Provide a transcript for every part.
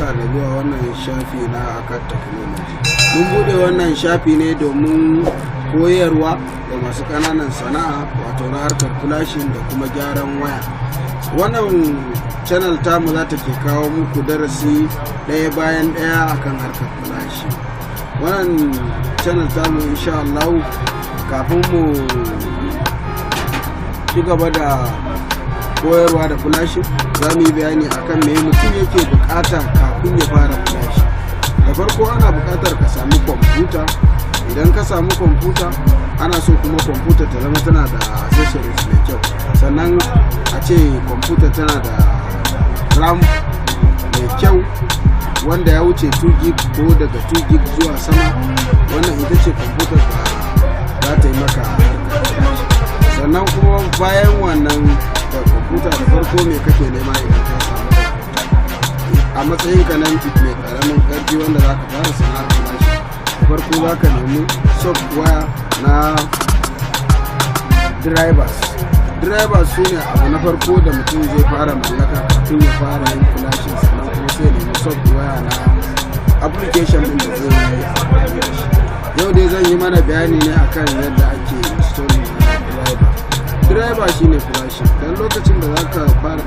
barka da zuwa wannan shafi na Akad Technology. Mun bude wannan shafi ne domin koyarwa da masu kananan sana'a wato na harkar flashing da kuma gyaran waya. Wannan channel tamu za ta ke kawo muku darasi ɗaya bayan ɗaya akan harkar flashing. Wannan channel tamu insha Allah kafin mu ci gaba da koyarwa da flashing za mu yi bayani akan me mutum yake bukata kafin ya fara flashing. Da farko ana bukatar ka samu kwamfuta. Idan ka samu kwamfuta ana so kuma kwamfuta ta zama tana da accessories mai kyau, sannan a ce kwamfuta tana da RAM mai kyau wanda ya wuce 2 gig ko daga 2 gig zuwa sama. Wannan ita ce kwamfutar da za ta yi maka harkar flashing. Sannan kuma bayan wannan da kwamfuta da farko me kake nema idan ka samu a matsayin ka nan mai karamin karfi wanda za ka fara sana'ar flashing, da farko za ka nemi software na drivers su ne abu na farko da mutum zai fara mallaka kafin ya fara yin flashing. Sannan kuma sai nemi software na application din da zai yi amfani da shi. Yau dai zan yi mana bayani ne akan yadda ake installing driver shine flashing. Dan lokacin da zaka fara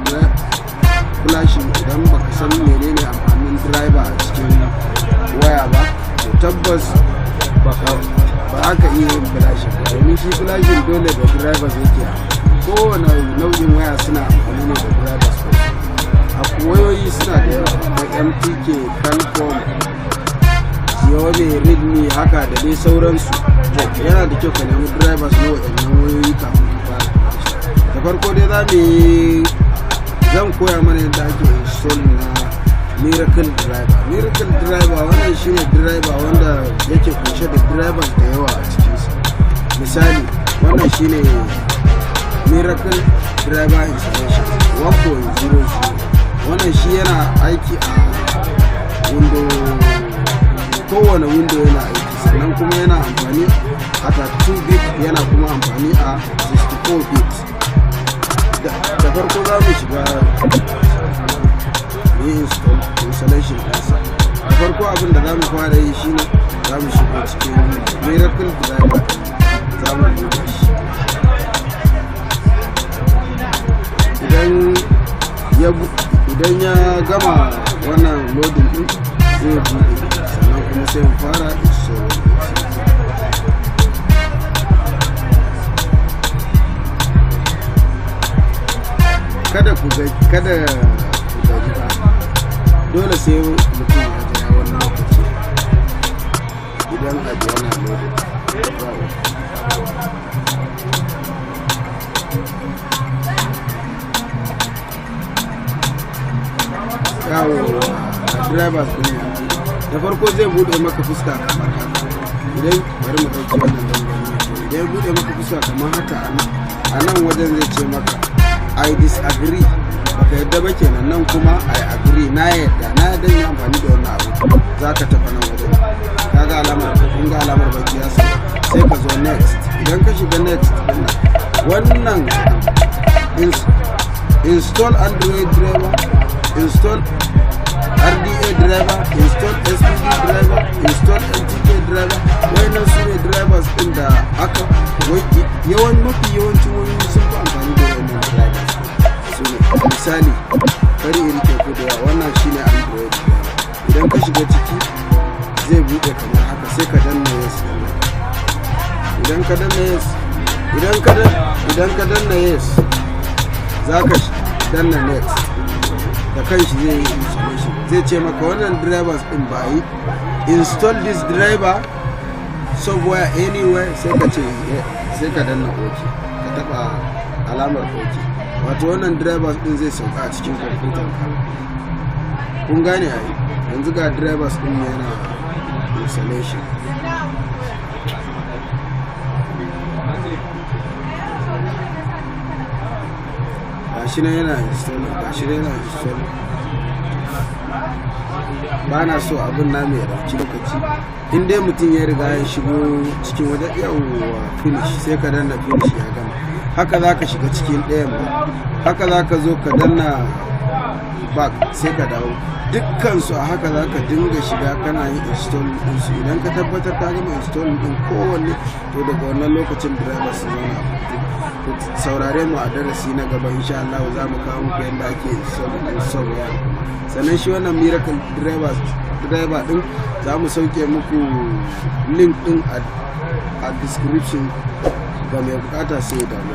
flashing idan baka san menene amfanin driver a cikin waya ba, to tabbas ba ka iya yin flashing ba. Domin shi flashing dole da drivers yake. Kowane nau'in waya suna amfani ne da drivers. A wayoyi suna da yawa, MTK, Cancom, Xiaomi, Redmi haka da dai sauransu. Yana da kyau ka nemi drivers na waɗannan wayoyi kafin da farko dai zan koya mana yadda ake install na Miracle Driver. Wannan shine driver wanda yake kunshe da drivers da yawa a cikinsa. Misali wannan shine Miracle Driver installation 1.00. wannan shi yana aiki a kowane window yana aiki, sannan kuma yana amfani a 32 bit, yana kuma amfani a 64 bit. Da farko za mu shiga installation ɗinsa. Da farko abin da za mu fara yi shine za mu shiga cikin Miracle Driver, za mu buɗe shi. Idan ya gama wannan loading ɗin zai buɗe, sannan kuma sai mu fara install. Kada ku gaji ba, dole sai mutum ya jira wani lokaci idan abu yana loading. Drivers ne da farko zai bude maka fuska kamar haka. Idan bari mu dauki wannan dangane, idan ya bude maka fuska kamar haka a nan wajen zai ce maka I disagree, baka yadda ba kenan. Nan kuma I agree, na yadda yi amfani da wannan abu. Za ka tafi nan wajen, kaga alamar baki ya sai ka zo next. Idan ka shiga next wannan install Android driver, install RDA driver, install SPD driver, install NTK driver. Wayannan su ne drivers ɗin da aka mafi yawancin wayoyi sun fi amfani da wayannan drivers. Su ne misali bari in rike ku da yawa. Wannan shine Android driver. Idan ka shiga ciki zai buɗe kamar haka, sai ka danna yes. Idan ka danna yes za ka danna next. Da kanshi zai yi installation, zai ce maka wannan drivers din ba yi install this driver software anywhere, sai ka ce sai ka danna OK, ka taba alamar OK. Wato wannan drivers din zai sauka a cikin kwamfutar ka. Kun gane ai, yanzu ga drivers din yana installation. Gashi nan yana install. Ba na so abin na mai ɗauki lokaci. In dai mutum ya riga ya shigo cikin wajen yawwa finish, sai ka danna finish, ya gama. Haka za ka shiga cikin ɗayan ba, haka za ka zo ka danna back sai ka dawo dukkan su a haka za ka dinga shiga kana yin install din su. Idan ka tabbatar ka gama install din kowanne to daga wannan lokacin driver su zauna saurare mu a darasi na gaba insha Allah za mu kawo muku yadda ake install din software. Sannan shi wannan miracle driver din za mu sauke muku link din a description ga mai bukata sai da mu.